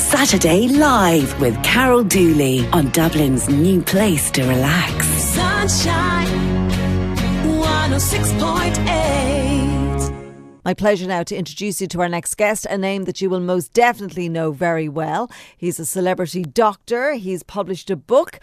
Saturday live with Carol Dooley on Dublin's new place to relax. Sunshine 106.8. My pleasure now to introduce you to our next guest, a name that you will most definitely know very well. He's a celebrity doctor. He's published a book,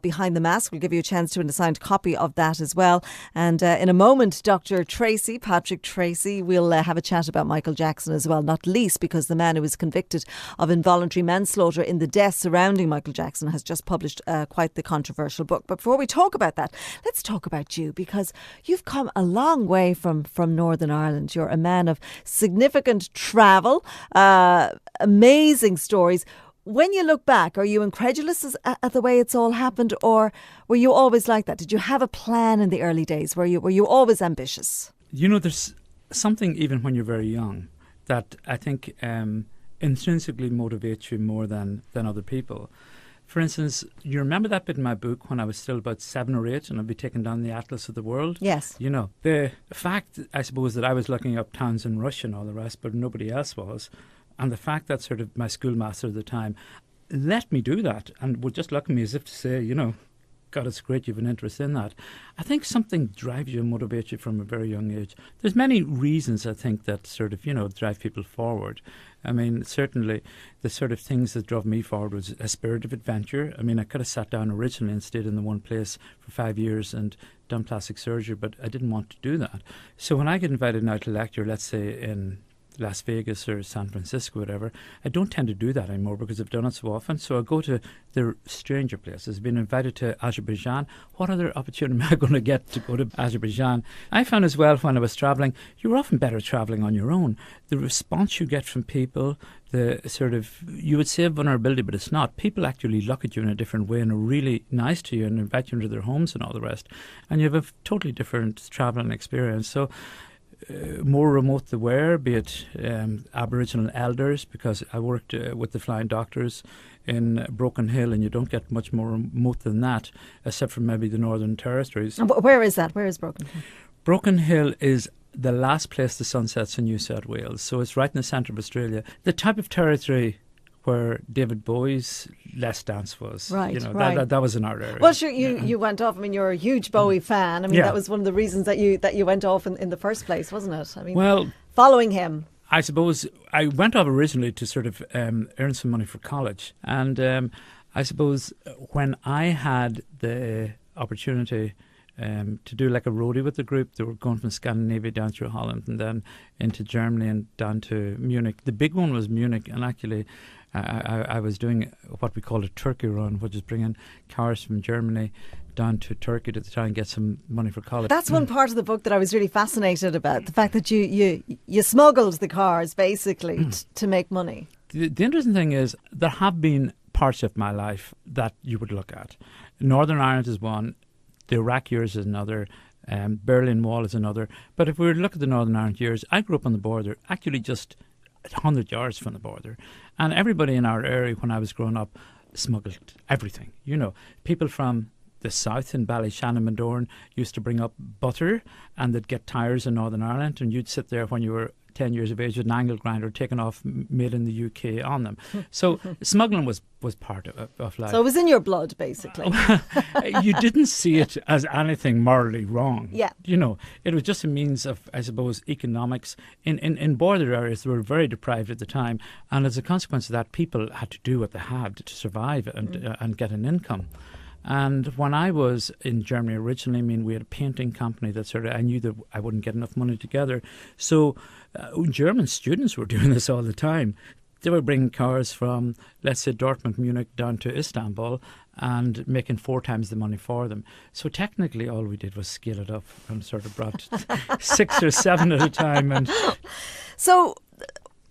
Behind the Mask. We'll give you a chance to win a signed copy of that as well. And in a moment, Dr. Treacy, Patrick Treacy, we'll have a chat about Michael Jackson as well, not least because the man who was convicted of involuntary manslaughter in the deaths surrounding Michael Jackson has just published quite the controversial book. But before we talk about that, let's talk about you, because you've come a long way from Northern Ireland. You're a man of significant travel, amazing stories. When you look back, are you incredulous at the way it's all happened, or were you always like that? Did you have a plan in the early days? Were you always ambitious? You know, there's something even when you're very young that I think intrinsically motivates you more than other people. For instance, you remember that bit in my book when I was still about 7 or 8 and I'd be taking down the atlas of the world? Yes. You know, the fact, I suppose, that I was looking up towns in Russia and all the rest, but nobody else was, and the fact that sort of my schoolmaster at the time let me do that and would just look at me as if to say, you know, God, it's great you have an interest in that. I think something drives you and motivates you from a very young age. There's many reasons, I think, that sort of, you know, drive people forward. I mean, certainly the sort of things that drove me forward was a spirit of adventure. I mean, I could have sat down originally and stayed in the one place for 5 years and done plastic surgery, but I didn't want to do that. So when I get invited now to lecture, let's say in Las Vegas or San Francisco, whatever, I don't tend to do that anymore because I've done it so often. So I go to the stranger places. I've been invited to Azerbaijan. What other opportunity am I going to get to go to Azerbaijan? I found as well when I was travelling, you're often better travelling on your own. The response you get from people, the sort of, you would say vulnerability, but it's not. People actually look at you in a different way and are really nice to you and invite you into their homes and all the rest. And you have a totally different travelling experience. So more remote they were, be it Aboriginal elders, because I worked with the Flying Doctors in Broken Hill, and you don't get much more remote than that, except for maybe the Northern Territories. Where is that? Where is Broken Hill? Broken Hill is the last place the sun sets in New South Wales, so it's right in the centre of Australia. The type of territory where David Bowie's Les Dance was. Right, you know, right. that was in our area. Well, sure, you went off. I mean, you're a huge Bowie fan. I mean, that was one of the reasons that you went off in the first place, wasn't it? I mean, well, following him. I suppose I went off originally to sort of earn some money for college. And I suppose when I had the opportunity to do like a roadie with the group, they were going from Scandinavia down through Holland and then into Germany and down to Munich. The big one was Munich, and actually I was doing what we call a Turkey run, which is bringing cars from Germany down to Turkey to try and get some money for college. That's one part of the book that I was really fascinated about, the fact that you smuggled the cars basically to make money. The interesting thing is there have been parts of my life that you would look at. Northern Ireland is one, the Iraq years is another, Berlin Wall is another. But if we were to look at the Northern Ireland years, I grew up on the border, actually just 100 yards from the border. And everybody in our area when I was growing up smuggled everything. You know, people from the south in Ballyshannon and Doran used to bring up butter and they'd get tyres in Northern Ireland, and you'd sit there when you were 10 years of age with an angle grinder taken off made in the UK on them. So smuggling was part of life. So it was in your blood, basically. You didn't see it as anything morally wrong. Yeah. You know, it was just a means of, I suppose, economics. In border areas, they were very deprived at the time. And as a consequence of that, people had to do what they had to survive and get an income. And when I was in Germany originally, I mean, we had a painting company that sort of, I knew that I wouldn't get enough money together. So German students were doing this all the time. They were bringing cars from, let's say, Dortmund, Munich, down to Istanbul and making 4 times the money for them. So technically all we did was scale it up and sort of brought 6 or 7 at a time. And so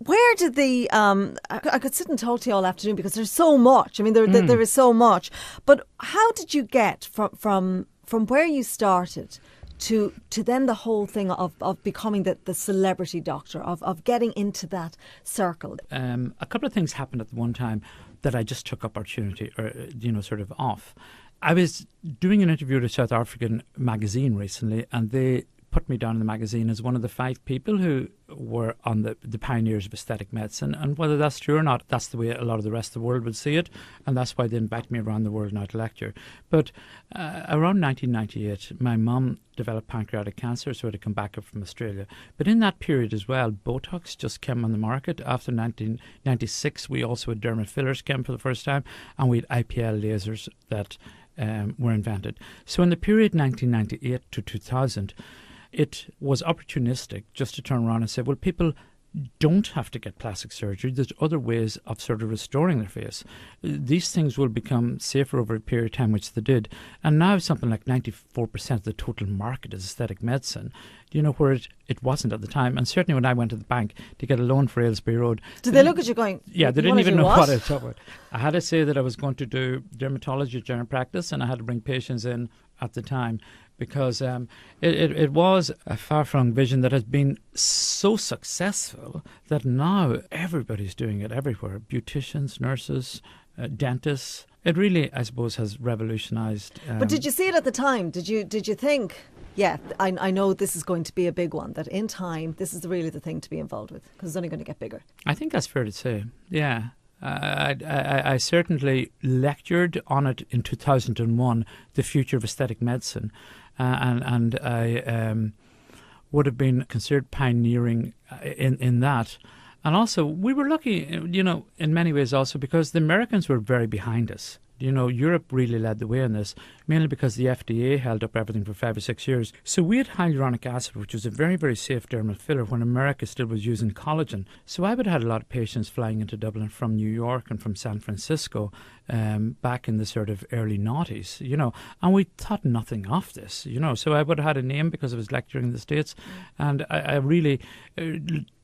where did the I could sit and talk to you all afternoon because there's so much. I mean, there is so much. But how did you get from where you started to then the whole thing of becoming the celebrity doctor, of getting into that circle? A couple of things happened at one time that I just took opportunity, or sort of off. I was doing an interview with a South African magazine recently, and they put me down in the magazine as one of the 5 people who were on the pioneers of aesthetic medicine. And whether that's true or not, that's the way a lot of the rest of the world would see it. And that's why they invite me around the world now to lecture. But around 1998, my mum developed pancreatic cancer, so I had to come back up from Australia. But in that period as well, Botox just came on the market. After 1996, we also had dermal fillers came for the first time, and we had IPL lasers that were invented. So in the period 1998 to 2000, it was opportunistic just to turn around and say, well, people don't have to get plastic surgery. There's other ways of sort of restoring their face. These things will become safer over a period of time, which they did. And now something like 94% of the total market is aesthetic medicine, where it wasn't at the time. And certainly when I went to the bank to get a loan for Aylesbury Road. Did they look at you going, yeah, they didn't even know what I was talking about. I had to say that I was going to do dermatology general practice, and I had to bring patients in at the time, because it was a far-flung vision that has been so successful that now everybody's doing it everywhere. Beauticians, nurses, dentists. It really, I suppose, has revolutionised. But did you see it at the time? Did you think, yeah, I know this is going to be a big one, that in time this is really the thing to be involved with, because it's only going to get bigger? I think that's fair to say, yeah. I certainly lectured on it in 2001, The Future of Aesthetic Medicine, and I would have been considered pioneering in that. And also, we were lucky, in many ways also, because the Americans were very behind us. Europe really led the way in this, mainly because the FDA held up everything for 5 or 6 years. So we had hyaluronic acid, which was a very, very safe dermal filler when America still was using collagen. So I would have had a lot of patients flying into Dublin from New York and from San Francisco back in the sort of early noughties, and we thought nothing of this, So I would have had a name because I was lecturing in the States, and I really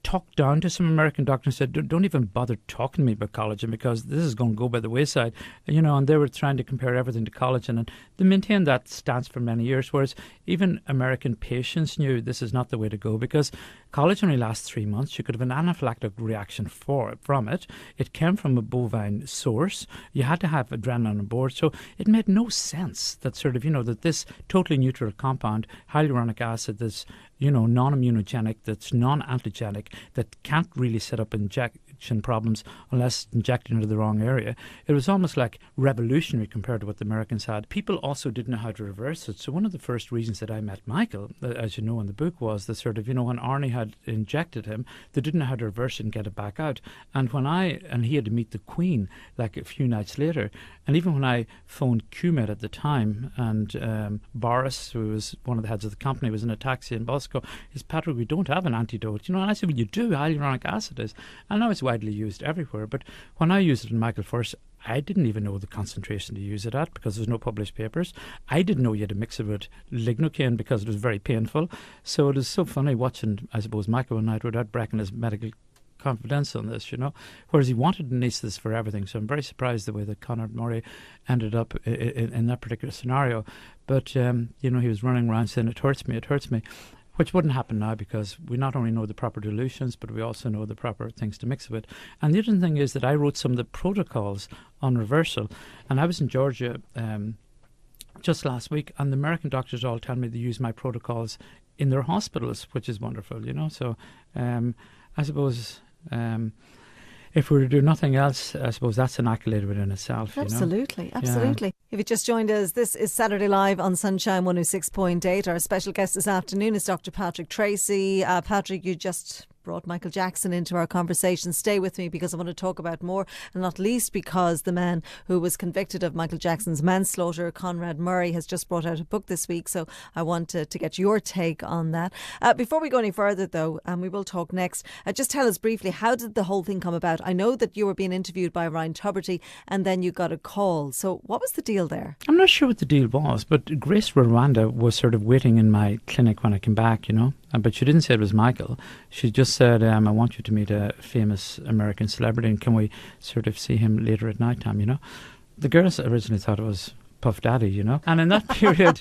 talked down to some American doctors and said, don't even bother talking to me about collagen, because this is going to go by the wayside, and they were trying to compare everything to collagen, and they maintained that stance for many years, whereas even American patients knew this is not the way to go, because collagen only lasts 3 months. You could have an anaphylactic reaction from it. It came from a bovine source. You had to have adrenaline on board, so it made no sense that that this totally neutral compound, hyaluronic acid, that's non-immunogenic, that's non-antigenic, that can't really set up injection problems unless injected into the wrong area. It was almost like revolutionary compared to what the Americans had. People also didn't know how to reverse it. So one of the first reasons that I met Michael, as you know in the book, was that when Arnie had injected him, they didn't know how to reverse it and get it back out. And he had to meet the Queen like a few nights later. And even when I phoned QMed at the time, and Boris, who was one of the heads of the company, was in a taxi in Bosco, he said, Patrick, we don't have an antidote. And I said, well, you do. Hyaluronic acid is. And now it's widely used everywhere. But when I used it in Michael first, I didn't even know the concentration to use it at, because there's no published papers. I didn't know you had to mix it with lignocaine because it was very painful. So it was so funny watching, I suppose, Michael one night without breaking his medical confidence on this, whereas he wanted this for everything. So I'm very surprised the way that Conor Murray ended up in that particular scenario. But, he was running around saying, it hurts me, which wouldn't happen now, because we not only know the proper dilutions, but we also know the proper things to mix with. And the other thing is that I wrote some of the protocols on reversal, and I was in Georgia just last week, and the American doctors all tell me they use my protocols in their hospitals, which is wonderful, So I suppose if we were to do nothing else, I suppose that's an accolade within itself. Absolutely, absolutely. Yeah. If you just joined us, this is Saturday Live on Sunshine 106.8. Our special guest this afternoon is Dr. Patrick Treacy. Patrick, you just brought Michael Jackson into our conversation. Stay with me, because I want to talk about more, and not least because the man who was convicted of Michael Jackson's manslaughter, Conrad Murray, has just brought out a book this week, so I want to get your take on that. Before we go any further though, and we will talk next, just tell us briefly, how did the whole thing come about? I know that you were being interviewed by Ryan Tuberty and then you got a call, so what was the deal there? I'm not sure what the deal was, but Grace Rwanda was sort of waiting in my clinic when I came back, but she didn't say it was Michael. She just said, I want you to meet a famous American celebrity, and can we sort of see him later at night time, The girls originally thought it was Puff Daddy, you know. And in that period,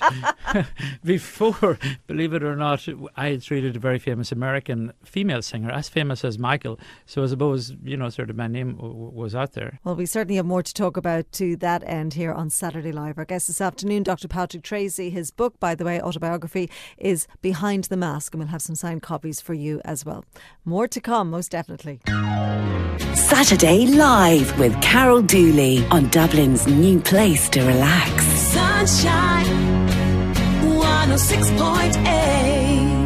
before, believe it or not, I had treated a very famous American female singer, as famous as Michael. So I suppose, you know, sort of my name was out there. Well, we certainly have more to talk about to that end here on Saturday Live. Our guest this afternoon, Dr. Patrick Treacy. His book, by the way, autobiography, is Behind the Mask, and we'll have some signed copies for you as well. More to come, most definitely. Saturday Live with Carol Dooley on Dublin's new place to relax. Sunshine 106.8.